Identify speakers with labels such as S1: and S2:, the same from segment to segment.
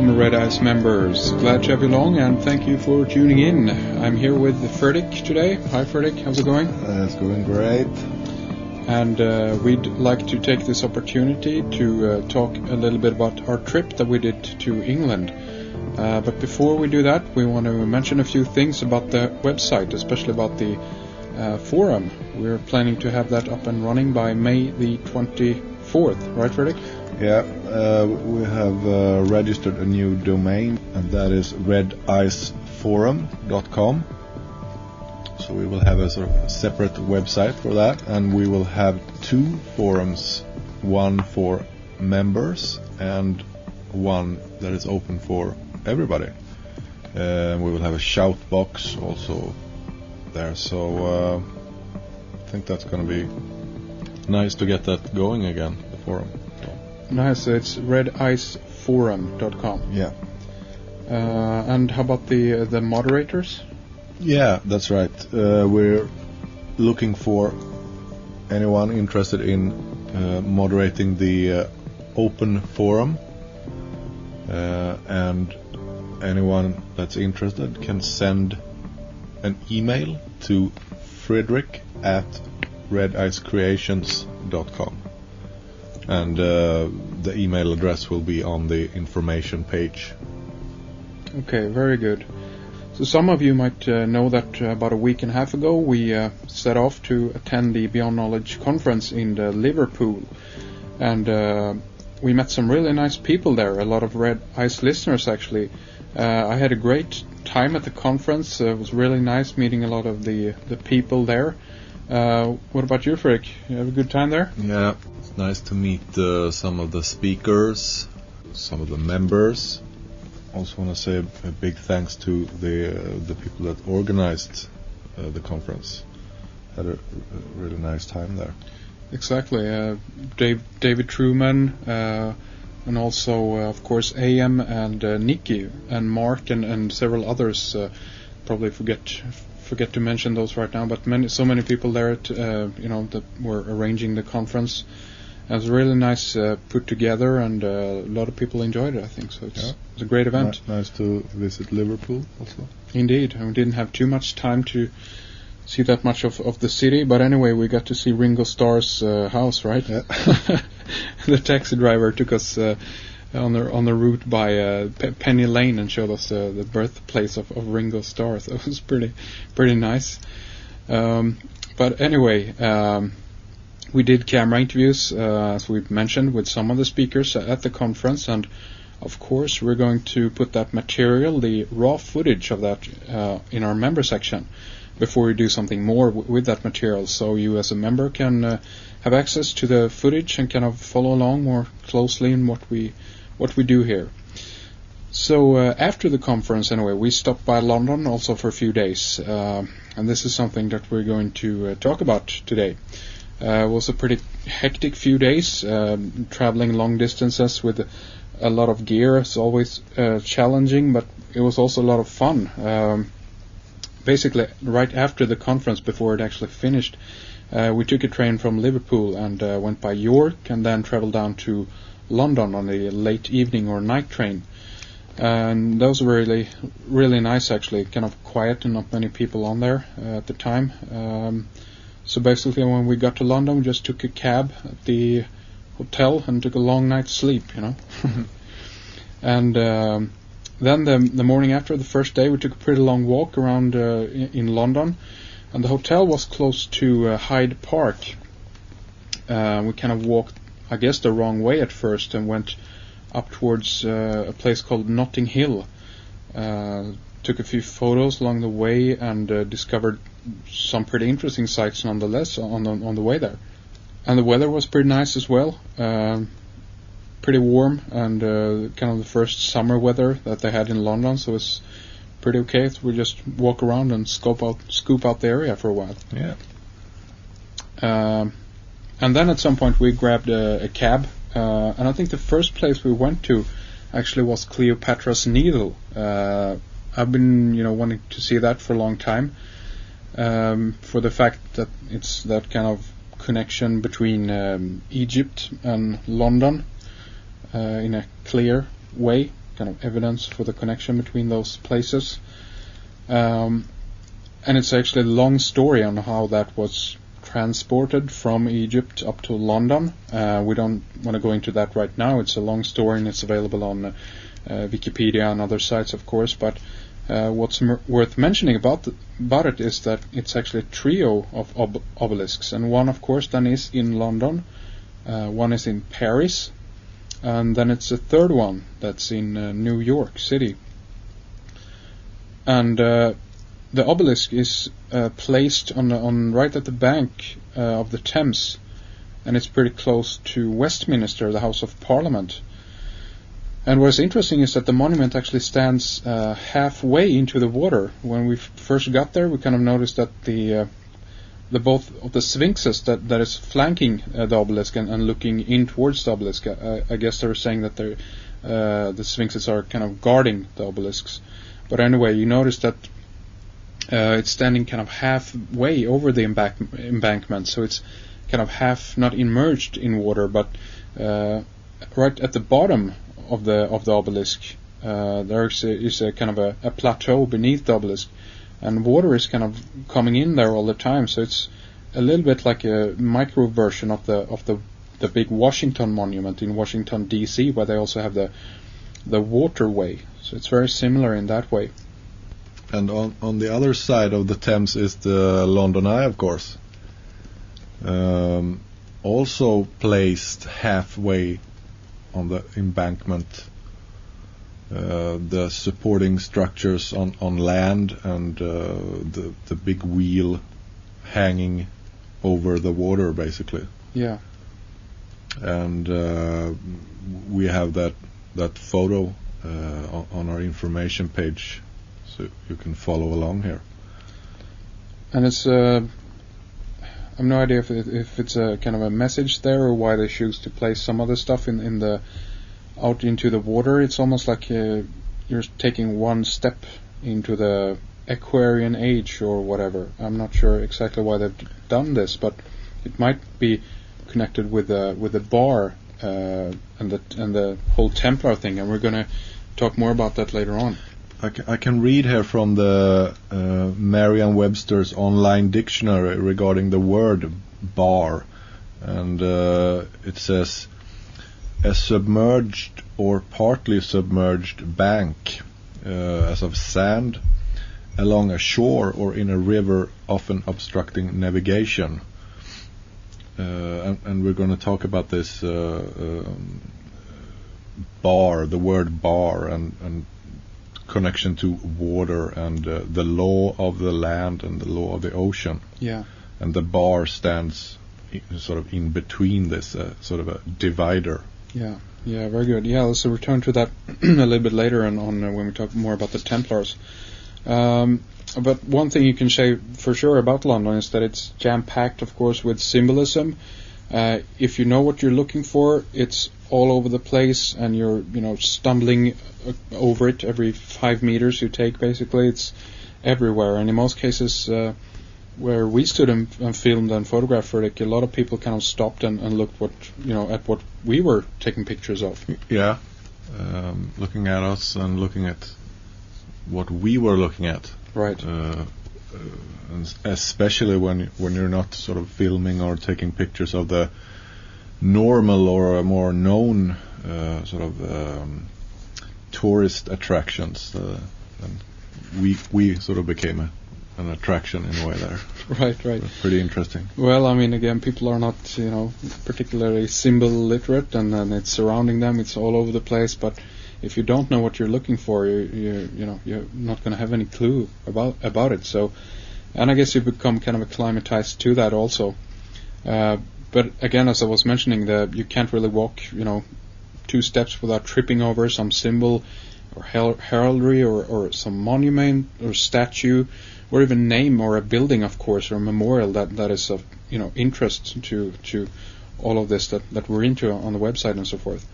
S1: welcome Red Eyes members. Glad to have you along and thank you for tuning in. I'm here with Fredik today. Hi Fredik, how's it going?
S2: It's going great.
S1: And we'd like to take this opportunity to talk a little bit about our trip that we did to England. But before we do that, we want to mention a few things about the website, especially about the forum. We're planning to have that up and running by May the 24th, right Fredik?
S2: Yeah, we have registered a new domain, and that is rediceforum.com. So we will have a sort of separate website for that, and we will have two forums, one for members and one that is open for everybody. We will have a shout box also there, so I think that's going to be nice to get that going again, the forum.
S1: Nice, it's rediceforum.com.
S2: Yeah.
S1: And how about the moderators?
S2: Yeah, that's right. We're looking for anyone interested in moderating the open forum, and anyone that's interested can send an email to fredrik@redicecreations.com. And the email address will be on the information page.
S1: Okay, very good. So some of you might know that about a week and a half ago we set off to attend the Beyond Knowledge conference in Liverpool. And we met some really nice people there, a lot of Red Eyes listeners actually. I had a great time at the conference. It was really nice meeting a lot of the people there. What about you, Fredik? You have a good time there?
S2: Yeah, it's nice to meet some of the speakers, some of the members. Also want to say a big thanks to the people that organized the conference. Had a really nice time there.
S1: Exactly. David Truman, and also, of course, AM and Nikki and Mark and several others. Probably forget to mention those right now, but so many people there that were arranging the conference. It was really nice put together, and a lot of people enjoyed it, I think. So it's a great event.
S2: Nice to visit Liverpool also.
S1: Indeed, and we didn't have too much time to see that much of the city, but anyway, we got to see Ringo Starr's house, right? Yeah. The taxi driver took us on the route by Penny Lane and showed us the birthplace of Ringo Starr. So it was pretty nice. But anyway, we did camera interviews, as we've mentioned, with some of the speakers at the conference, and of course we're going to put that material, the raw footage of that, in our member section before we do something more with that material, so you as a member can have access to the footage and kind of follow along more closely in what we do here. So after the conference, anyway, we stopped by London also for a few days, and this is something that we're going to talk about today. It was a pretty hectic few days, traveling long distances with a lot of gear. It's always challenging, but it was also a lot of fun. Basically, right after the conference, before it actually finished, we took a train from Liverpool and went by York and then traveled down to London on a late evening or night train. And those were really, really nice actually, kind of quiet and not many people on there at the time. So basically when we got to London, we just took a cab at the hotel and took a long night's sleep, And then the morning after, the first day, we took a pretty long walk around in London, and the hotel was close to Hyde Park. We kind of walked, I guess, the wrong way at first and went up towards a place called Notting Hill. Took a few photos along the way and discovered some pretty interesting sights nonetheless on the way there. And the weather was pretty nice as well. Pretty warm and kind of the first summer weather that they had in London, so it's pretty okay. So we just walk around and scope out the area for a while.
S2: Yeah.
S1: And then at some point we grabbed a cab, and I think the first place we went to actually was Cleopatra's Needle. I've been wanting to see that for a long time, for the fact that it's that kind of connection between Egypt and London in a clear way. kind of evidence for the connection between those places. And it's actually a long story on how that was transported from Egypt up to London. We don't want to go into that right now. It's a long story and it's available on Wikipedia and other sites, of course. But what's worth mentioning about it is that it's actually a trio of obelisks, and one, of course, then is in London. One is in Paris, and then it's a third one that's in New York City. And the obelisk is placed on right at the bank of the Thames, and it's pretty close to Westminster, the House of Parliament. And what's interesting is that the monument actually stands halfway into the water. When we first got there, we kind of noticed that the both of the sphinxes that is flanking the obelisk and looking in towards the obelisk. I guess they were saying that the sphinxes are kind of guarding the obelisks. But anyway, you notice that it's standing kind of halfway over the embankment, so it's kind of half not immersed in water, but right at the bottom of the obelisk there is a kind of a plateau beneath the obelisk, and water is kind of coming in there all the time. So it's a little bit like a micro version of the big Washington monument in Washington D.C., where they also have the waterway. So it's very similar in that way.
S2: And on the other side of the Thames is the London Eye, of course. Also placed halfway on the embankment. The supporting structures on land, and the big wheel hanging over the water, basically.
S1: Yeah.
S2: And we have that photo on our information page, so you can follow along here.
S1: And it's I have no idea if it's a kind of a message there, or why they choose to place some other stuff in the out into the water. It's almost like you're taking one step into the Aquarian age or whatever. I'm not sure exactly why they've done this, but it might be connected with the bar and the whole Templar thing, and we're going to talk more about that later on.
S2: I can read here from the Merriam-Webster's online dictionary regarding the word bar, and it says a submerged or partly submerged bank as of sand along a shore or in a river, often obstructing navigation. And we're going to talk about this bar, the word bar, and connection to water, and the law of the land and the law of the ocean.
S1: Yeah.
S2: And the bar stands sort of in between this, sort of a divider.
S1: Yeah, very good. Yeah, let's return to that a little bit later on when we talk more about the Templars. But one thing you can say for sure about London is that it's jam-packed, of course, with symbolism. If you know what you're looking for, it's all over the place, and you're stumbling over it every 5 meters you take. Basically, it's everywhere. And in most cases, where we stood and filmed and photographed Fredik, a lot of people kind of stopped and looked at what we were taking pictures of.
S2: Yeah, looking at us and looking at what we were looking at.
S1: Right.
S2: And especially when you're not sort of filming or taking pictures of the normal or more known sort of tourist attractions, and we sort of became an attraction in a way there.
S1: Right.
S2: Pretty interesting.
S1: Well, I mean, again, people are not particularly symbol literate, and then it's surrounding them. It's all over the place, but if you don't know what you're looking for, you're not going to have any clue about it. So, and I guess you become kind of acclimatized to that also. But again, as I was mentioning, you can't really walk 2 steps without tripping over some symbol or heraldry or some monument or statue, or even name or a building, of course, or a memorial that is of interest to all of this that we're into on the website and so forth.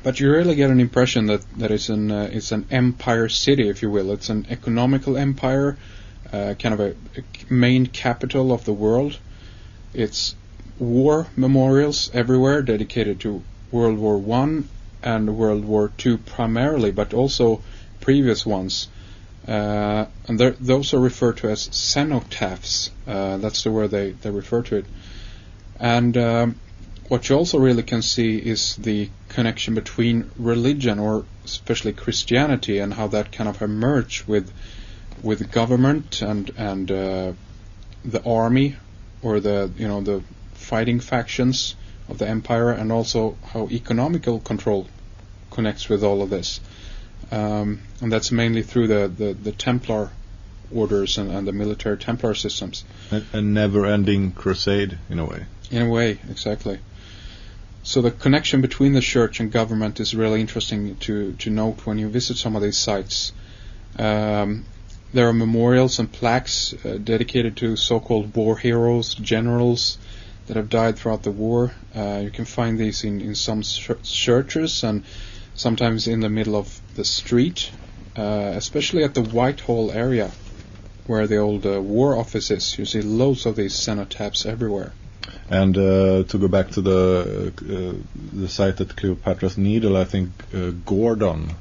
S1: But you really get an impression that it's an empire city, if you will. It's an economical empire, kind of a main capital of the world. It's war memorials everywhere dedicated to World War I, and World War II primarily, but also previous ones. And those are referred to as cenotaphs. That's the word they refer to it. And what you also really can see is the connection between religion, or especially Christianity, and how that kind of emerged with government and the army, or the fighting factions of the empire, and also how economical control connects with all of this. And that's mainly through the Templar orders and the military Templar systems.
S2: A never-ending crusade, in a way.
S1: In a way, exactly. So the connection between the church and government is really interesting to note when you visit some of these sites. There are memorials and plaques dedicated to so-called war heroes, generals that have died throughout the war. You can find these in some churches, and sometimes in the middle of the street, especially at the Whitehall area, where the old war office is. You see loads of these cenotaphs everywhere.
S2: And to go back to the site at Cleopatra's Needle, I think Gordon,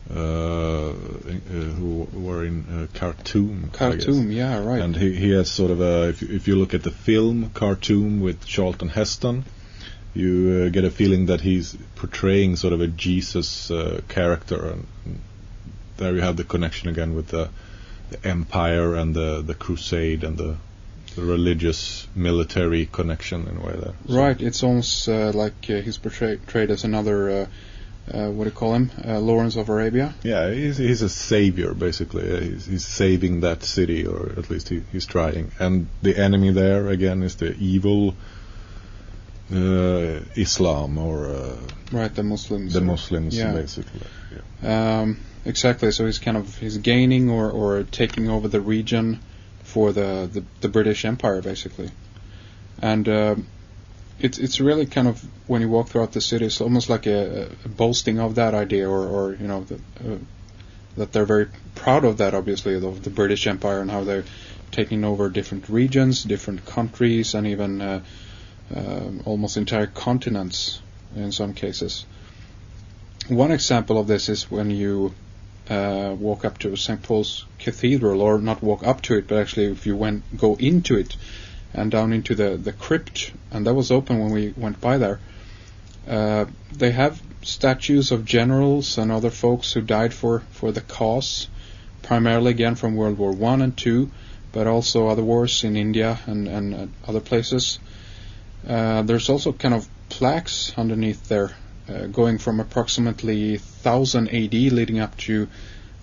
S2: who were in Khartoum.
S1: Khartoum, yeah, right.
S2: And he has sort of if you look at the film Khartoum with Charlton Heston, you get a feeling that he's portraying sort of a Jesus character, and there you have the connection again with the empire and the crusade and the religious military connection in a way there. So
S1: right, it's almost like he's portrayed as another what do you call him? Lawrence of Arabia?
S2: Yeah, he's a savior, basically. He's saving that city, or at least he's trying. And the enemy there, again, is the evil Islam, or...
S1: right, the Muslims.
S2: The Muslims,
S1: yeah.
S2: Basically. Yeah.
S1: Exactly, so he's gaining or taking over the region for the British Empire, basically. And it's really kind of, when you walk throughout the city, it's almost like a boasting of that idea, or that they're very proud of that, obviously, of the British Empire, and how they're taking over different regions, different countries, and even almost entire continents in some cases. One example of this is when you walk up to St. Paul's Cathedral, or not walk up to it, but actually if you go into it and down into the crypt, and that was open when we went by there. They have statues of generals and other folks who died for the cause, primarily again from World War I and II, but also other wars in India and other places. There's also kind of plaques underneath there, going from approximately 1000 AD leading up to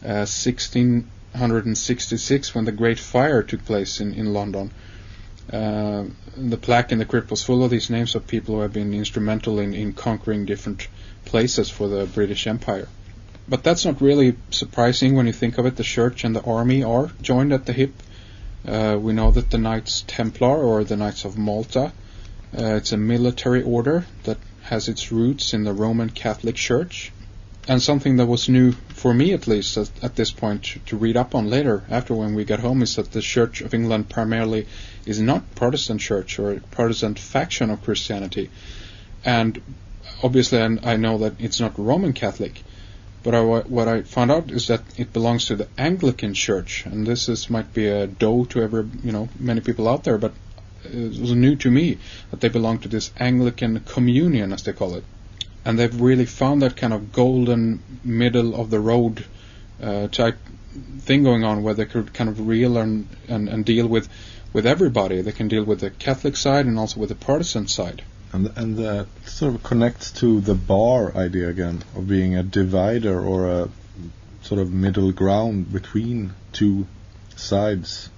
S1: 1666, when the Great Fire took place in London. The plaque in the crypt was full of these names of people who have been instrumental in conquering different places for the British Empire. But that's not really surprising when you think of it. The church and the army are joined at the hip. We know that the Knights Templar, or the Knights of Malta, it's a military order that has its roots in the Roman Catholic Church. And something that was new, for me at least, at this point, to read up on later, after when we got home, is that the Church of England primarily is not Protestant church, or a Protestant faction of Christianity. And obviously I know that it's not Roman Catholic, but what I found out is that it belongs to the Anglican Church, and this might be a dough to many people out there, but it was new to me that they belong to this Anglican communion, as they call it. And they've really found that kind of golden middle of the road type thing going on, where they could kind of reel and deal with everybody. They can deal with the Catholic side and also with the Protestant side.
S2: And that sort of connects to the bar idea again, of being a divider, or a sort of middle ground between two sides.